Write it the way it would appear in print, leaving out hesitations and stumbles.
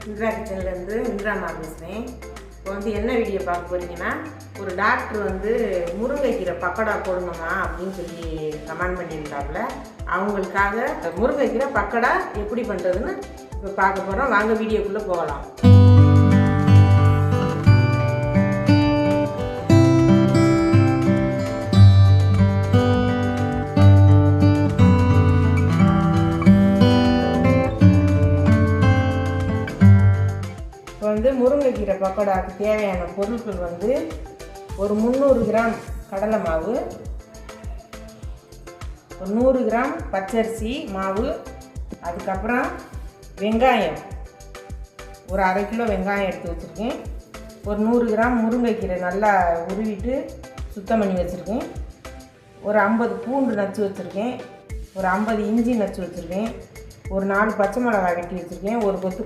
இந்திரா கிச்சன்லேருந்து இந்திராமா பேசுகிறேன். இப்போ வந்து என்ன வீடியோ பார்க்க போகிறீங்கன்னா, ஒரு டாக்டர் வந்து முருங்கைக்கீரை பக்கோடா போடுங்கம்மா அப்படின்னு சொல்லி கமெண்ட் பண்ணியிருந்தாப்புல. அவங்களுக்காக முருங்கைக்கீரை பக்கோடா எப்படி பண்ணுறதுன்னு இப்போ பார்க்க போகிறோம். வாங்க வீடியோக்குள்ளே போகலாம். இப்போ வந்து முருங்கைக்கீரை பக்கோடாவுக்கு தேவையான பொருட்கள் வந்து ஒரு 300 கிராம் கடலை மாவு, ஒரு 100 கிராம் பச்சரிசி மாவு, அதுக்கப்புறம் வெங்காயம் ஒரு 1/2 கிலோ வெங்காயம் எடுத்து வச்சுருக்கேன், ஒரு 100 கிராம் முருங்கைக்கீரை நல்லா உருவிட்டு சுத்தம் பண்ணி வச்சுருக்கேன், ஒரு 50 பூண்டு நச்சு வச்சுருக்கேன், ஒரு 50 இஞ்சி நச்சு வச்சுருக்கேன், ஒரு 4 பச்சை மிளகாய் வெட்டி வச்சுருக்கேன், ஒரு கொத்து